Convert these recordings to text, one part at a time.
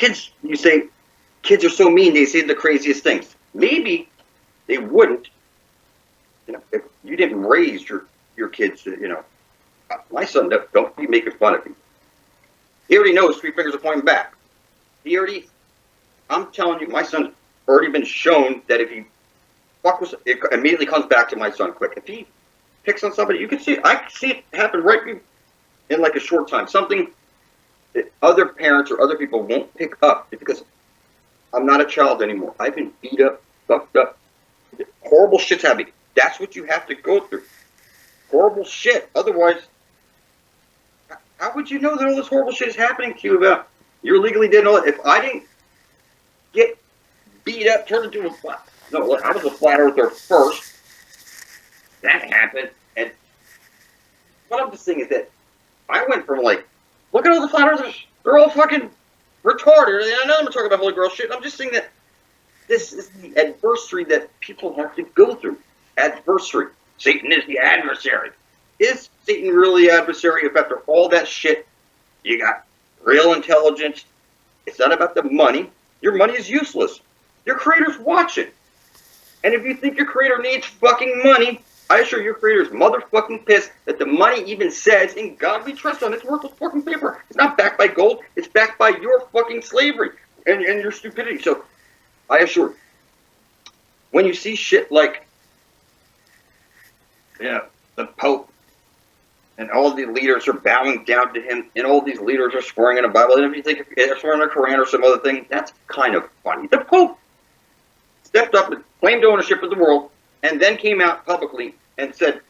kids, you say, kids are so mean, they say the craziest things. Maybe they wouldn't, if you didn't raise your kids, my son, don't be making fun of me. He already knows 3 fingers are pointing back. I'm telling you, my son's already been shown that if he it immediately comes back to my son quick. If he picks on somebody, I can see it happen right in like a short time. Something that other parents or other people won't pick up because I'm not a child anymore. I've been beat up, fucked up. Horrible shit's happening. That's what you have to go through. Horrible shit. Otherwise, how would you know that all this horrible shit is happening to you about you're legally dead and all that? If I didn't get beat up, turned into a flat. No, I was a flat earther first. That happened. And what I'm just saying is that I went from like, look at all the flat earthers. They're all fucking retarded. I know I'm talking about holy girl shit. I'm just saying that this is the adversary that people have to go through. Adversary. Satan is the adversary. Is Satan really the adversary if after all that shit, you got real intelligence? It's not about the money. Your money is useless. Your creator's watching. And if you think your creator needs fucking money, I assure your creator's motherfucking pissed that the money even says, in God we trust on, it's worthless fucking paper. It's not backed by gold. It's backed by your fucking slavery and your stupidity. So, I assure you, when you see shit like, the Pope, and all the leaders are bowing down to him, and all these leaders are swearing in a Bible, and if you think they're swearing in a Quran or some other thing, that's kind of funny. The Pope stepped up and claimed ownership of the world, and then came out publicly and said,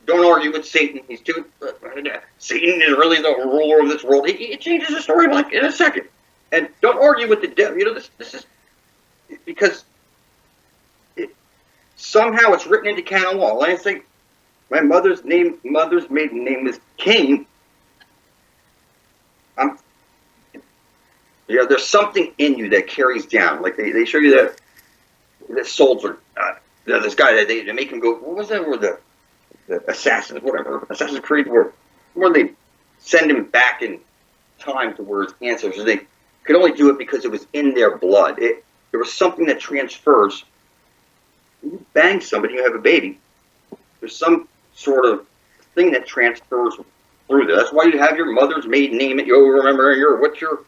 don't argue with Satan. He's too... Satan is really the ruler of this world. He changes the story like in a second. And don't argue with the devil. This is... Because somehow it's written into canon law. Like I say, my mother's maiden name is King. There's something in you that carries down. Like they show you that soldier, this guy that they make him go. What was that word? The assassins, whatever. Assassin's Creed, where they send him back in time to where his ancestors. They could only do it because it was in their blood. There was something that transfers. When you bang somebody, you have a baby. There's some sort of thing that transfers through there. That's why you have your mother's maiden name. You remember what's your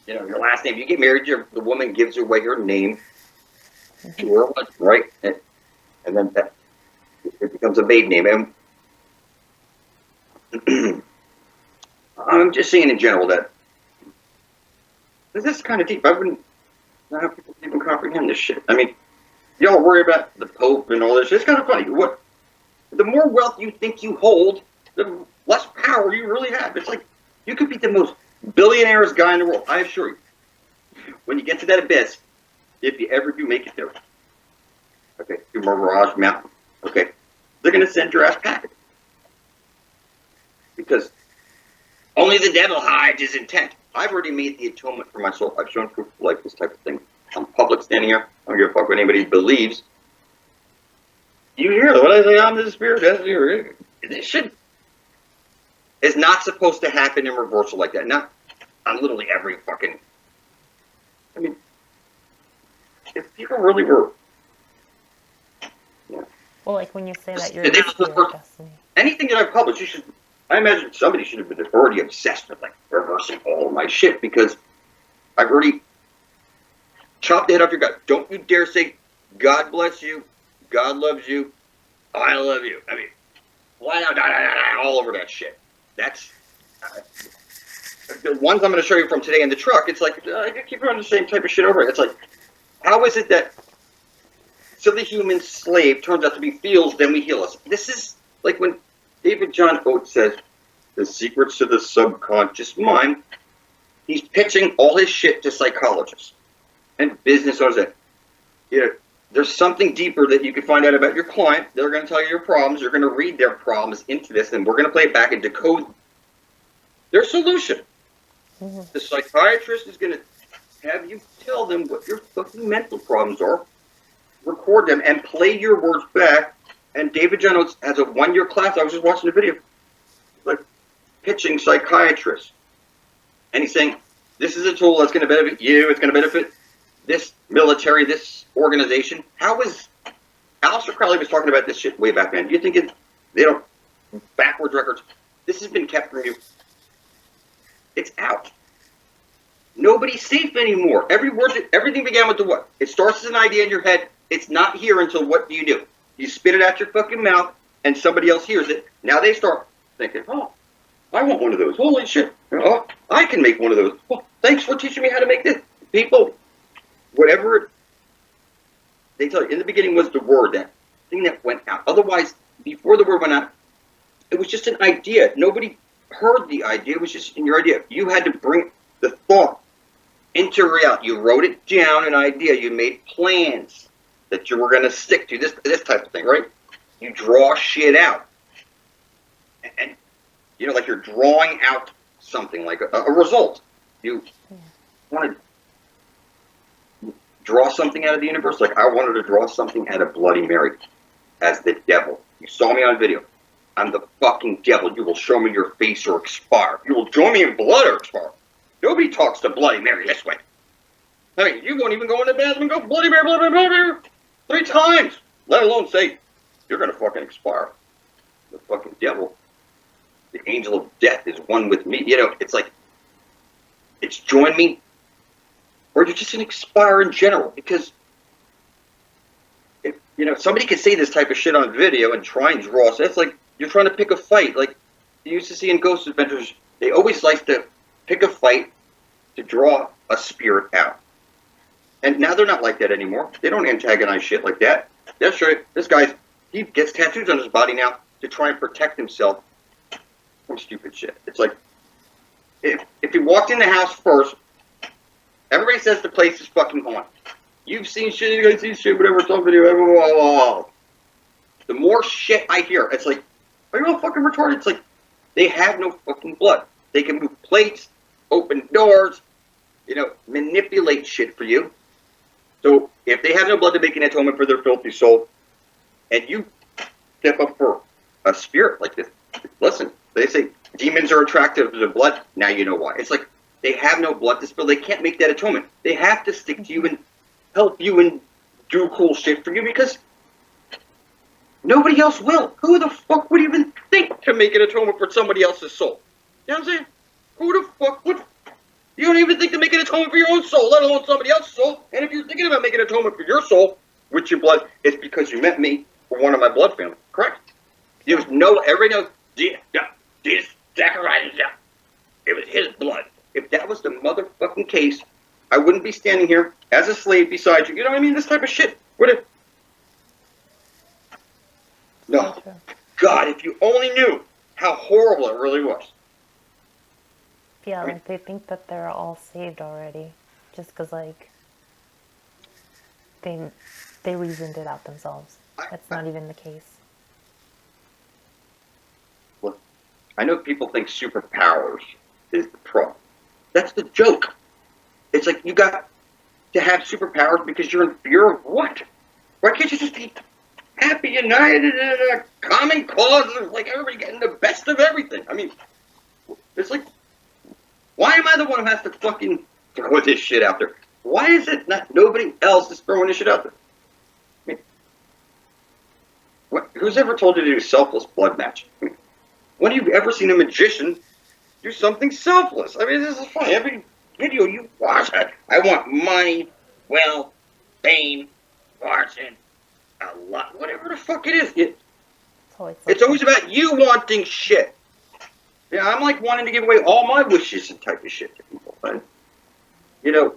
last name. You get married, the woman gives away her name to her husband, right? And then it becomes a maiden name. And I'm just saying in general that this is kind of deep. I wouldn't know how people even comprehend this shit. I mean, y'all worry about the Pope and all this. It's kind of funny. The more wealth you think you hold, the less power you really have. It's like you could be the most billionaire's guy in the world. I assure you. When you get to that abyss, if you ever do make it there, okay, to Mirage Mountain, okay, they're going to send your ass packing. Because only the devil hides his intent. I've already made the atonement for my soul. I've shown proof of life, this type of thing. I'm public standing here. I don't give a fuck what anybody believes. You hear what I say? I'm the spirit. This shit is not supposed to happen in reversal like that. Not on literally every fucking... I mean, if people really were... Yeah. Well, like when you say that you're destiny. Anything that I've published, I imagine somebody should have been already obsessed with like reversing all of my shit because I've already chopped the head off your gut. Don't you dare say, God bless you, God loves you, I love you. I mean, flat out, all over that shit. That's the ones I'm going to show you from today in the truck. It's like I keep running the same type of shit over. It's like, how is it that silly human slave turns out to be feels, then we heal us? This is like when David John Oates says, "The secrets to the subconscious mind." He's pitching all his shit to psychologists and business owners. That there's something deeper that you can find out about your client. They're going to tell you your problems. You're going to read their problems into this, and we're going to play it back and decode their solution. Mm-hmm. The psychiatrist is going to have you tell them what your fucking mental problems are, record them, and play your words back. And David John Oates has a 1-year class. I was just watching the video, like pitching psychiatrists. And he's saying, this is a tool that's going to benefit you. It's going to benefit this military, this organization. How is Aleister Crowley was talking about this shit way back then? You think they don't backwards records? This has been kept from you. It's out. Nobody's safe anymore. Everything began with the what? It starts as an idea in your head. It's not here until what do? You spit it out your fucking mouth, and somebody else hears it. Now they start thinking, oh, I want one of those. Holy shit. Oh, I can make one of those. Well, thanks for teaching me how to make this. People, whatever they tell you, in the beginning was the word, that thing that went out. Otherwise, before the word went out, it was just an idea. Nobody heard the idea. It was just in your idea. You had to bring the thought into reality. You wrote it down, an idea. You made plans that you were going to stick to, this type of thing, right? You draw shit out. And you know, like you're drawing out something, like a result. You want to draw something out of the universe. Like I wanted to draw something out of Bloody Mary as the devil. You saw me on video. I'm the fucking devil. You will show me your face or expire. You will join me in blood or expire. Nobody talks to Bloody Mary this way. I mean, you won't even go in the bathroom and go, Bloody Mary, Bloody Mary, Bloody Mary, 3 times. Let alone say, you're going to fucking expire. The fucking devil, the angel of death is one with me. You know, it's like, it's join me, or you're just going to expire in general. Because, if, you know, somebody can say this type of shit on video and try and draw. So it's like, you're trying to pick a fight. Like, you used to see in Ghost Adventures, they always like to pick a fight to draw a spirit out. And now they're not like that anymore. They don't antagonize shit like that. They'll show you, this guy's, he gets tattoos on his body now to try and protect himself from stupid shit. It's like, if he walked in the house first, everybody says the place is fucking haunted. You've seen shit, you guys see shit, whatever, some video, blah, blah, blah, blah. The more shit I hear, it's like, are you all fucking retarded? It's like, they have no fucking blood. They can move plates, open doors, you know, manipulate shit for you. So if they have no blood to make an atonement for their filthy soul, and you step up for a spirit like this, listen, they say demons are attracted to the blood. Now you know why. It's like they have no blood to spill. They can't make that atonement. They have to stick to you and help you and do cool shit for you because nobody else will. Who the fuck would even think to make an atonement for somebody else's soul? You know what I'm saying? Who the fuck would? You don't even think to make an atonement for your own soul, let alone somebody else's soul. And if you're thinking about making an atonement for your soul with your blood, it's because you met me or one of my blood family. Correct? There's no, everybody knows, Jesus, Zacharias, it was his blood. If that was the motherfucking case, I wouldn't be standing here as a slave beside you. You know what I mean? This type of shit. No. God, if you only knew how horrible it really was. Yeah, like they think that they're all saved already, just because like they reasoned it out themselves. That's not even the case. Look, I know people think superpowers is the problem. That's the joke. It's like you got to have superpowers because you're in fear of what? Why can't you just be happy, united, in a common cause, like everybody getting the best of everything? I mean, it's like, why am I the one who has to fucking throw this shit out there? Why is it not nobody else is throwing this shit out there? I mean, who's ever told you to do selfless blood matching? I mean, when have you ever seen a magician do something selfless? I mean, this is funny. Every video you watch, I want money, wealth, fame, fortune, a lot, whatever the fuck it is. It's always about you wanting shit. Yeah, I'm like wanting to give away all my wishes and type of shit to people. Right? You know,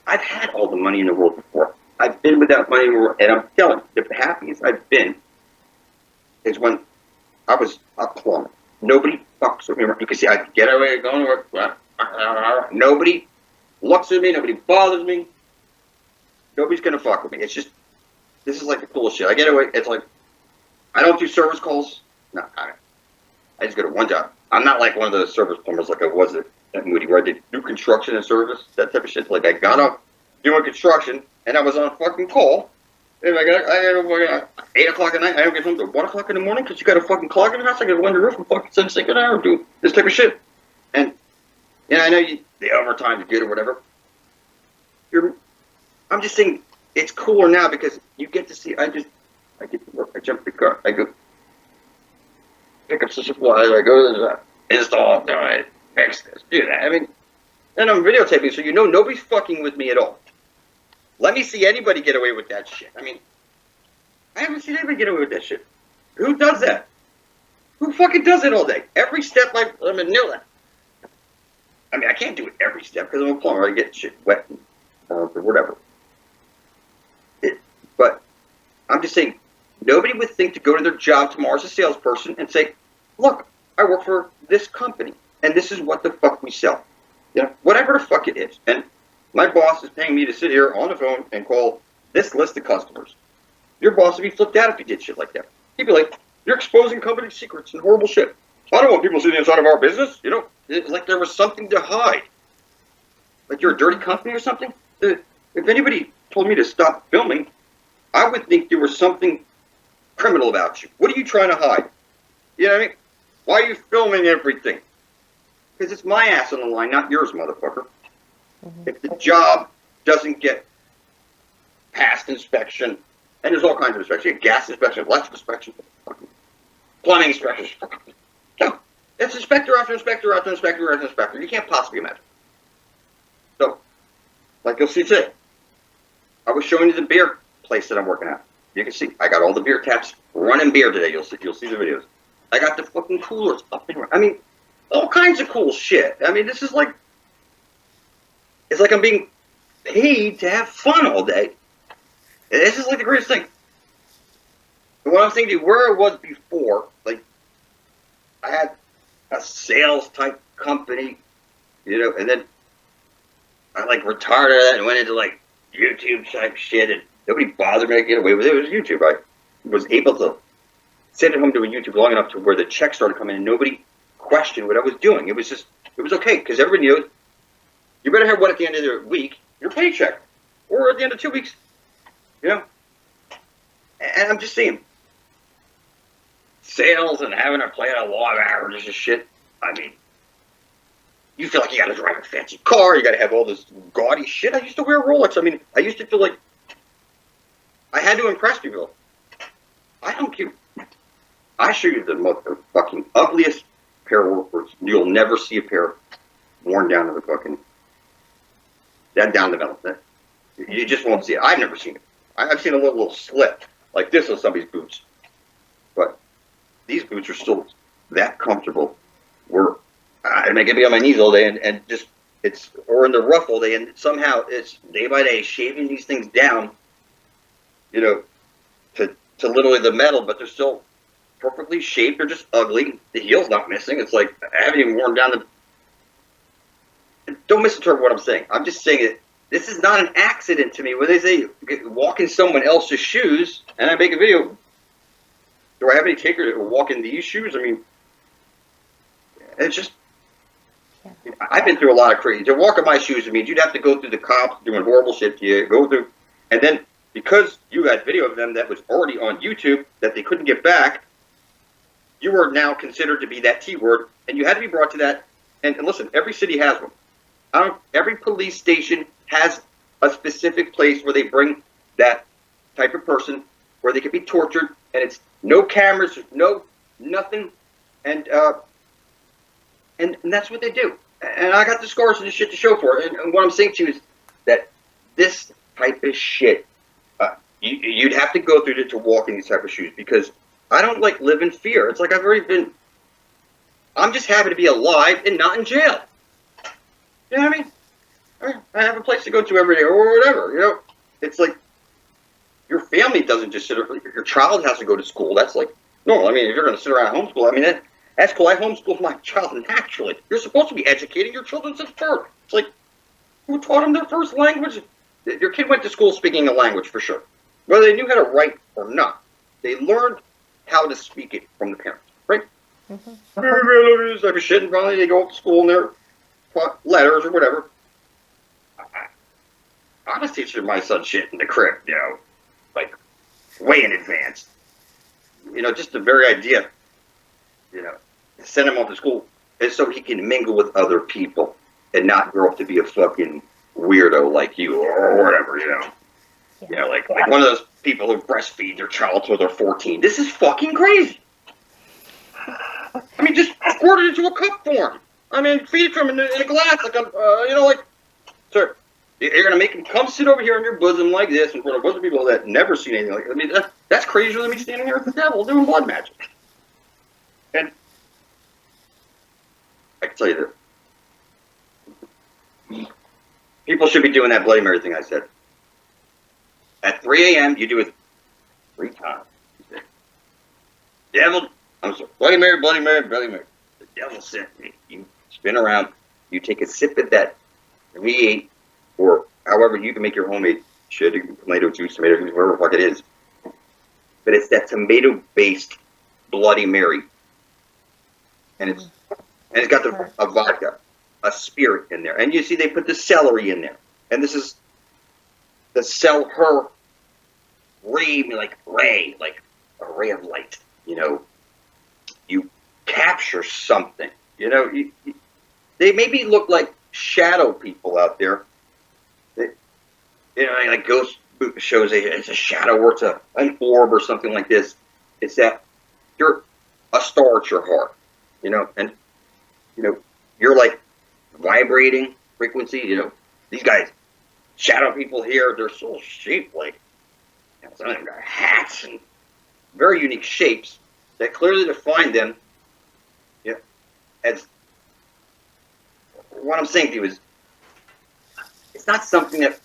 I've had all the money in the world before. I've been without money in the world, and I'm telling you, the happiest I've been is when I was a plumber. Nobody fucks with me. You can see I get away, go to work. Nobody looks at me. Nobody bothers me. Nobody's gonna fuck with me. It's just, this is like the coolest shit. I get away. It's like, I don't do service calls. No, I just go to one job. I'm not like one of those service plumbers like I was at Moody, where I did new construction and service, that type of shit. Like I got up doing construction, and I was on a fucking call If I got 8 o'clock at night, I don't get home till 1 o'clock in the morning because you got a fucking clog in the house. I got to go under the roof and fucking send sink an hour do this type of shit. And I know the overtime is good or whatever. I'm just saying it's cooler now because you get to see. I get to work. I jump the car. I go pick up some supplies. I go to the install. Fix this. Do that. I mean, and I'm videotaping, so nobody's fucking with me at all. Let me see anybody get away with that shit. I mean, I haven't seen anybody get away with that shit. Who does that? Who fucking does it all day? Every step I'm in near that. I mean, I can't do it every step because I'm a plumber. I get shit wet or whatever. But I'm just saying, nobody would think to go to their job tomorrow as a salesperson and say, look, I work for this company, and this is what the fuck we sell. Whatever the fuck it is. And my boss is paying me to sit here on the phone and call this list of customers. Your boss would be flipped out if he did shit like that. He'd be like, you're exposing company secrets and horrible shit. I don't want people seeing inside of our business. It's like there was something to hide. Like you're a dirty company or something. If anybody told me to stop filming, I would think there was something criminal about you. What are you trying to hide? You know what I mean? Why are you filming everything? Because it's my ass on the line, not yours, motherfucker. Mm-hmm. If the job doesn't get past inspection, and there's all kinds of inspections, gas inspection, electrical inspection, plumbing inspection, no, it's inspector after inspector after inspector after inspector. You can't possibly imagine. So, like you'll see today, I was showing you the beer place that I'm working at. You can see I got all the beer taps running beer today. You'll see the videos. I got the fucking coolers up and running. I mean, all kinds of cool shit. I mean, this is like, it's like I'm being paid to have fun all day. This is like the greatest thing. And what I'm saying to you, where I was before, like, I had a sales type company, and then I like retired out of that and went into like YouTube type shit, and nobody bothered me to get away with it. It was YouTube. I was able to sit at home doing YouTube long enough to where the checks started coming and nobody questioned what I was doing. It was okay because everybody knew you better have what at the end of the week, your paycheck, or at the end of 2 weeks, And I'm just saying, sales and having to play at a law of averages and shit. I mean, you feel like you got to drive a fancy car, you got to have all this gaudy shit. I used to wear a Rolex. I mean, I used to feel like I had to impress people. I don't care. I show you the fucking ugliest pair of workers. You'll never see a pair worn down to the fucking down the middle. You just won't see it. I've never seen it. I've seen a little slip like this on somebody's boots, but these boots are still that comfortable. Where I can be on my knees all day and just or in the rough all day, and somehow it's day by day shaving these things down, to literally the metal, but they're still perfectly shaped. They're just ugly. The heel's not missing. It's like I haven't even worn down the. Don't misinterpret what I'm saying. I'm just saying that this is not an accident to me. When they say walk in someone else's shoes, and I make a video, do I have any takers that will walk in these shoes? I mean, it's just. Yeah. I've been through a lot of crazy. To walk in my shoes, it means you'd have to go through the cops doing horrible shit to you. Go through, and then because you had video of them that was already on YouTube that they couldn't get back, you were now considered to be that T word, and you had to be brought to that. And listen, every city has one. Every police station has a specific place where they bring that type of person where they can be tortured, and it's no cameras, no nothing, and that's what they do. And I got the scars and the shit to show for it. And what I'm saying to you is that this type of shit, you'd have to go through it to walk in these type of shoes, because I don't like live in fear. It's like I've already been. I'm just happy to be alive and not in jail. You know what I mean? I have a place to go to every day or whatever. It's like your family doesn't just sit. Your child has to go to school. That's like normal. I mean, if you're going to sit around and homeschool, I mean that's cool. I homeschooled my child naturally. You're supposed to be educating your children since birth. It's like, who taught them their first language? Your kid went to school speaking a language for sure, whether they knew how to write or not. They learned how to speak it from the parents, right? Mm-hmm. Type of shit, and probably they go to school and they're letters or whatever. I was teaching my son shit in the crib, like way in advance. Just the very idea, to send him off to school is so he can mingle with other people and not grow up to be a fucking weirdo like you or whatever, Yeah. Like one of those people who breastfeed their child till they're 14. This is fucking crazy. I mean, just squirt it into a cup for him. I mean, feed it to him in a glass, sir, you're gonna make him come sit over here on your bosom like this in front of a bunch of people that never seen anything like that. I mean, that's crazier than me standing here with the devil doing blood magic. And I can tell you this. People should be doing that Bloody Mary thing I said. At 3 a.m., you do it 3 times. Devil, I'm sorry, Bloody Mary, Bloody Mary, Bloody Mary. The devil sent me. You spin around, you take a sip of that V8, or however you can make your homemade shit, tomato juice, whatever the fuck it is. But it's that tomato-based Bloody Mary. And it's got a vodka, a spirit in there. And you see they put the celery in there. And this is the her ray, like a ray of light. You capture something. They maybe look like shadow people out there. Like ghost shows, it's a shadow or it's an orb or something like this. It's that you're a star at your heart, and you're like vibrating frequency. These guys, shadow people here, they're so shaped like some of them got hats and very unique shapes that clearly define them. As what I'm saying to you is, it's not something that.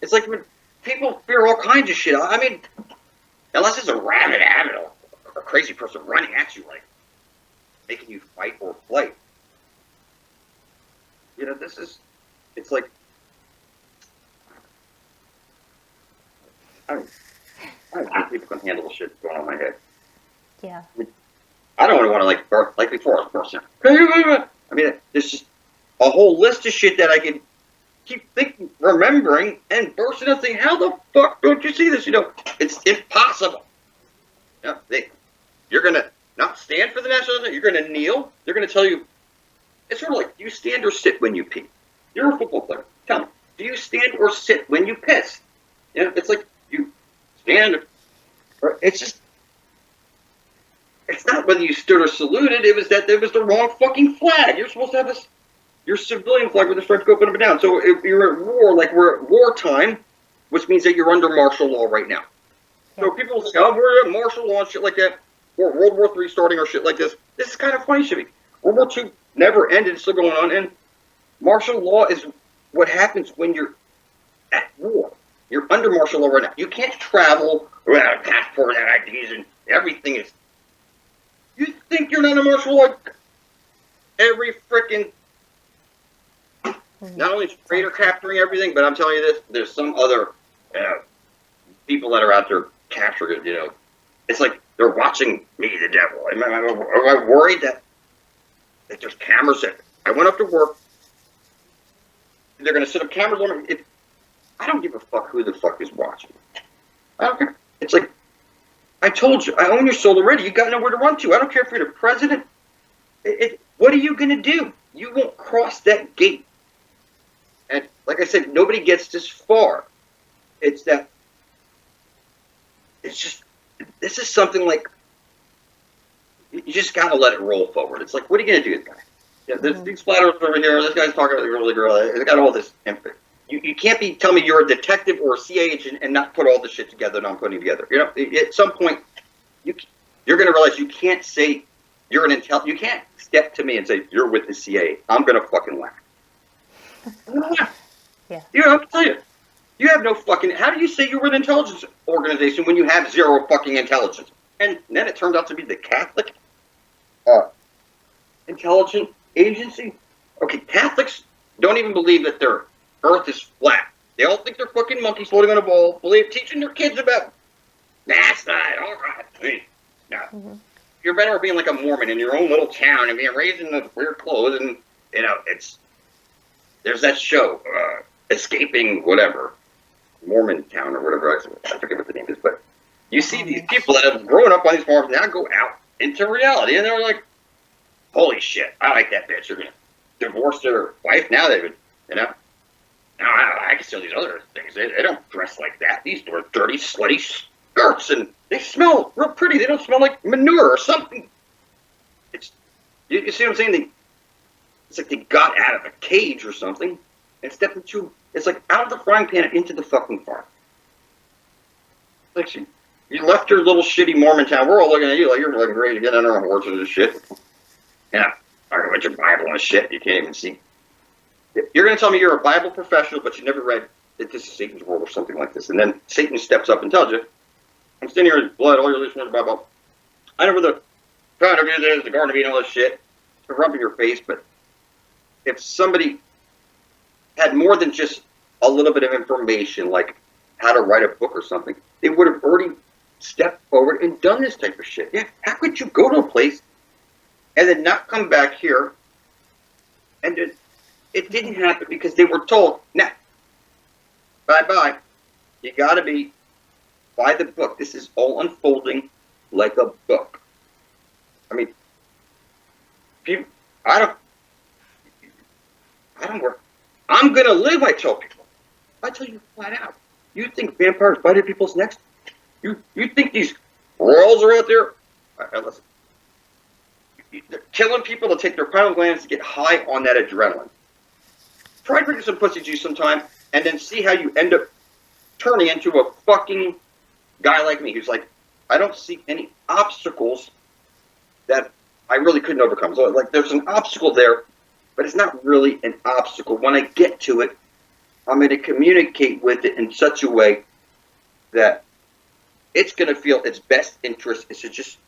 It's like when people fear all kinds of shit. I mean, unless it's a rabid animal, a crazy person running at you, like making you fight or flight. It's like, I don't think people can handle the shit that's going on in my head. Yeah. I don't want to like before I was bursting. I mean, there's just a whole list of shit that I can keep remembering and bursting and saying, how the fuck don't you see this? It's impossible. You're gonna not stand for the national anthem. You're gonna kneel. They're gonna tell you. It's sort of like, do you stand or sit when you pee? You're a football player. Tell me, do you stand or sit when you piss? It's like you stand. It's just. It's not whether you stood or saluted. It was that there was the wrong fucking flag. You're supposed to have your civilian flag with the stripes go up and down. So if you're at war, like we're at wartime, which means that you're under martial law right now. So people say, oh, we're at martial law and shit like that, or World War III starting or shit like this. This is kind of funny shit. World War II never ended. It's still going on. And martial law is what happens when you're at war. You're under martial law right now. You can't travel without a passport and IDs and everything is. You think you're not a martial law? Every freaking. Not only is traitor capturing everything, but I'm telling you this, there's some other people that are out there capturing it, It's like they're watching me, the devil. Am I worried that there's cameras that I went up to work, they're going to set up cameras on me? I don't give a fuck who the fuck is watching. I don't care. It's like, I told you, I own your soul already. You got nowhere to run to. I don't care if you're the president. What are you going to do? You won't cross that gate. And like I said, nobody gets this far. It's that, it's just, this is something like, you just got to let it roll forward. It's like, what are you going to do, guy? There's these flatters over here. This guy's talking about the girly girl. They got all this info. You can't be telling me you're a detective or a CIA agent and not put all this shit together that I'm putting together. At some point, you're going to realize you can't say you're an intel. You can't step to me and say you're with the CIA. I'm going to fucking laugh. Yeah. I'm telling you, you have no fucking. How do you say you're with an intelligence organization when you have zero fucking intelligence? And then it turned out to be the Catholic intelligence agency. Okay, Catholics don't even believe that their Earth is flat. They all think they're fucking monkeys floating on a ball. Teaching their kids about. That's not all right. No. You're better being like a Mormon in your own little town and being raised in the weird clothes, and it's. There's that show, Escaping whatever, Mormon Town or whatever. I forget what the name is, but You see these people that have grown up on these farms now go out into reality, and they're like, holy shit, I like that bitch. They're going to divorce their wife. Now they've been, now I can see all these other things. They don't dress like that. These are dirty, slutty skirts, and they smell real pretty. They don't smell like manure or something. You see what I'm saying? It's like they got out of a cage or something and stepped into, it's like out of the frying pan and into the fucking farm. Like you left your little shitty Mormon town. We're all looking at you like you're like ready to get on our horses and shit. Yeah, talking about your Bible and shit. You can't even see. You're going to tell me you're a Bible professional, but you never read that this is Satan's world or something like this. And then Satan steps up and tells you, I'm standing here in blood, all your listeners, blah, blah. I know where the Fountain of Youth is, the Garden of Eden, all this shit. It's rubbing your face, but if somebody had more than just a little bit of information, like how to write a book or something, they would have already stepped forward and done this type of shit. Yeah, how could you go to a place and then not come back here? And it didn't happen because they were told, nah, bye-bye. You got to be by the book. This is all unfolding like a book. I mean, people, I don't work. I'm going to live, I tell people. I tell you flat out. You think vampires bite at people's necks? You think these royals are out there? Listen. They're killing people to take their pineal glands to get high on that adrenaline. Try drinking some pussy juice sometime and then see how you end up turning into a fucking guy like me who's like, I don't see any obstacles that I really couldn't overcome. So, like, there's an obstacle there, but it's not really an obstacle. When I get to it, I'm going to communicate with it in such a way that it's going to feel its best interest is to just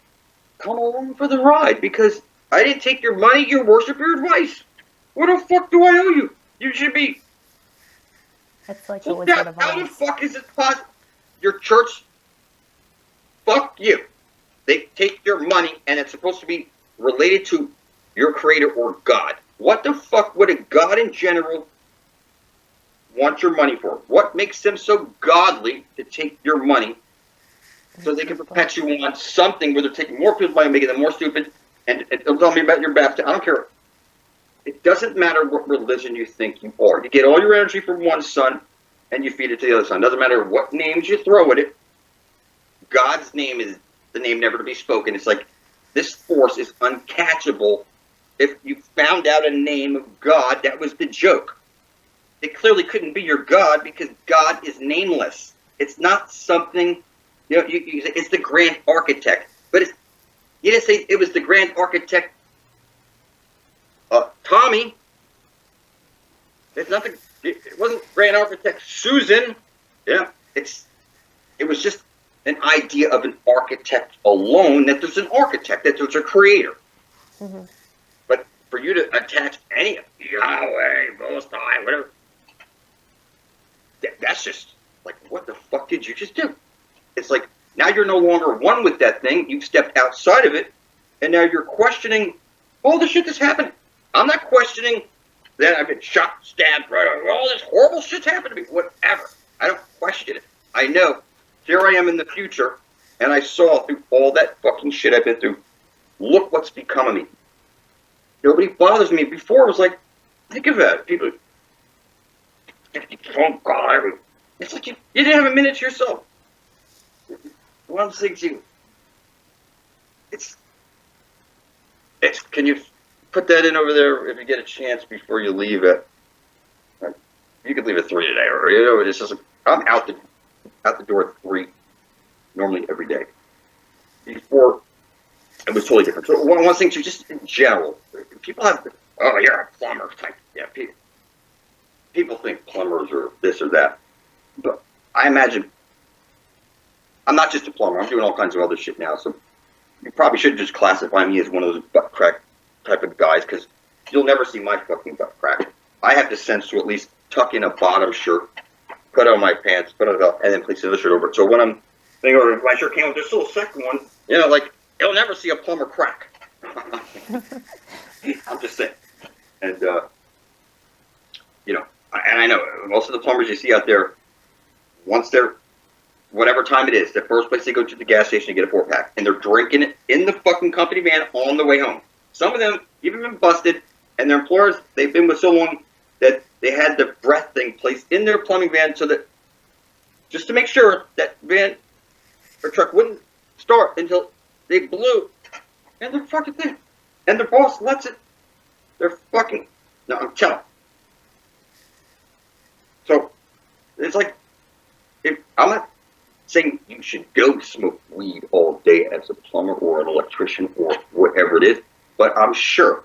come along for the ride, because I didn't take your money, your worship, your advice. What the fuck do I owe you? You should be... It's like the Wizard of Oz. How the fuck is it possible? Your church... Fuck you. They take your money, and it's supposed to be related to your creator or God. What the fuck would a God in general want your money for? What makes them so godly to take your money so they can perpetuate on something where they're taking more people's money and making them more stupid? And don't tell me about your baptism. I don't care. It doesn't matter what religion you think you are. You get all your energy from one sun, and you feed it to the other sun. Doesn't matter what names you throw at it. God's name is the name never to be spoken. It's like this force is uncatchable. If you found out a name of God, that was the joke. It clearly couldn't be your God because God is nameless. It's not something, you say it's the grand architect. But you didn't say it was the grand architect, Tommy. It's nothing. It wasn't grand architect Susan. Yeah, it was just an idea of an architect alone, that there's an architect, that there's a creator. Mm-hmm. But for you to attach any Yahweh, Most High, whatever, that's just like, what the fuck did you just do? It's like, now you're no longer one with that thing. You've stepped outside of it, and now you're questioning all the shit that's happening. I'm not questioning that I've been shot, stabbed, all this horrible shit's happened to me. Whatever. I don't question it. I know. Here I am in the future, and I saw through all that fucking shit I've been through. Look what's become of me. Nobody bothers me. Before, it was like, think of that. People, oh God, it's like you didn't have a minute to yourself. One thing to it's. Can you put that in over there if you get a chance before you leave it? You could leave at 3 today, or it's just like, I'm out the door at 3, normally every day. Before, it was totally different. So one thing too, just in general, people have, oh, you're a plumber type. Yeah, people think plumbers are this or that. But I imagine, I'm not just a plumber. I'm doing all kinds of other shit now. So you probably should just classify me as one of those butt crack type of guys, because you'll never see my fucking butt crack. I have the sense to at least tuck in a bottom shirt, put on my pants, put it up, and then place the other shirt over it. So when I'm thinking, or if my shirt came with this little second one, like, you'll never see a plumber crack. I'm just saying. And, and I know most of the plumbers you see out there, once they're whatever time it is, the first place they go to the gas station to get a 4-pack, and they're drinking it in the fucking company van on the way home. Some of them even been busted, and their employers, they've been with so long that they had the breath thing placed in their plumbing van so that, just to make sure that van or truck wouldn't start until they blew, and they're fucking thing. And the boss lets it. They're fucking, no, I'm telling. So, it's like, if I'm not saying you should go smoke weed all day as a plumber or an electrician or whatever it is, but I'm sure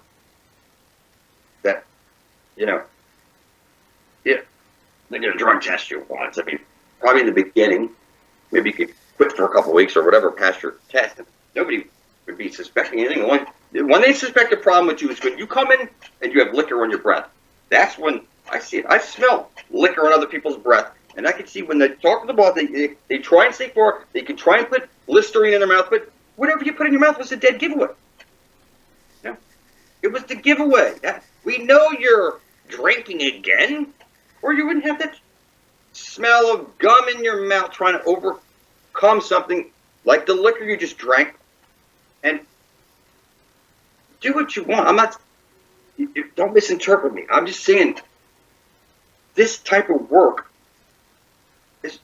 that, you know, yeah, they're going to drug test you once. I mean, probably in the beginning, maybe you could quit for a couple of weeks or whatever, pass your test. Nobody would be suspecting anything. When they suspect a problem with you is when you come in and you have liquor on your breath. That's when I see it. I smell liquor on other people's breath. And I can see when they talk to the boss, they try and stay far. They can try and put Listerine in their mouth, but whatever you put in your mouth was a dead giveaway. You know? It was the giveaway. We know you're drinking again, or you wouldn't have that smell of gum in your mouth trying to overcome something like the liquor you just drank. And do what you want. I'm not, don't misinterpret me. I'm just saying this type of work is,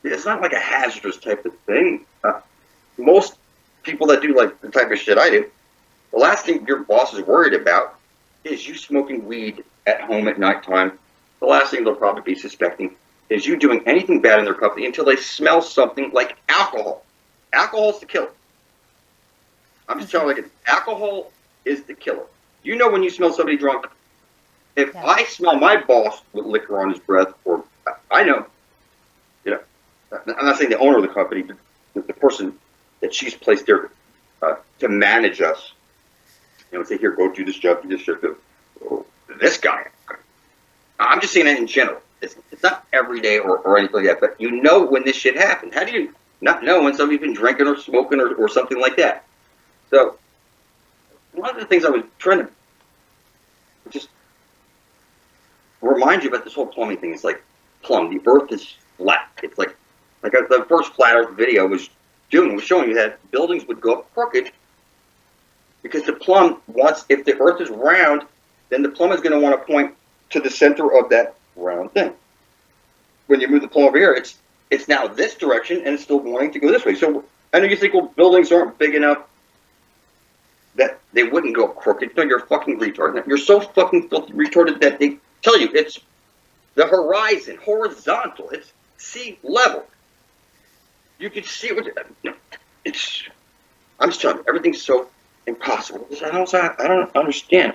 it's not like a hazardous type of thing. Most people that do like the type of shit I do, the last thing your boss is worried about is you smoking weed at home at nighttime. The last thing they'll probably be suspecting is you doing anything bad in their company until they smell something like alcohol. Alcohol's the killer. I'm just telling you, alcohol is the killer. You know when you smell somebody drunk. If I smell my boss with liquor on his breath, or I know, you know, I'm not saying the owner of the company, but the person that she's placed there to manage us, you know, say, here, go do this job, do this job, go. This guy. I'm just saying that in general. It's not every day or anything like that, but you know when this shit happened. How do you not know when somebody's been drinking or smoking or something like that? So, one of the things I was trying to just remind you about this whole plumbing thing is like plumb. The earth is flat. It's like the first flat earth video was showing you that buildings would go up crooked because the plumb wants, if the earth is round, then the plumb is going to want to point to the center of that round thing. When you move the plumb over here, it's now this direction and it's still wanting to go this way. So I know you think, well, buildings aren't big enough that they wouldn't go crooked. No, you're a fucking retard. You're so fucking filthy retarded that they tell you it's the horizon, horizontal. It's sea level. You can see it with it's. I'm just telling you, everything's so impossible. I don't understand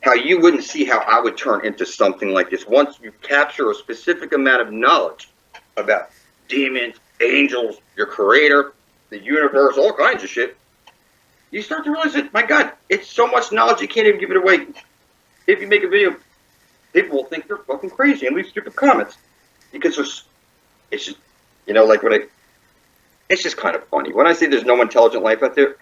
how you wouldn't see how I would turn into something like this once you capture a specific amount of knowledge about demons, angels, your creator, the universe, all kinds of shit. You start to realize that, my God, it's so much knowledge you can't even give it away. If you make a video, people will think you're fucking crazy and leave stupid comments. Because it's just, you know, like it's just kind of funny. When I say there's no intelligent life out there,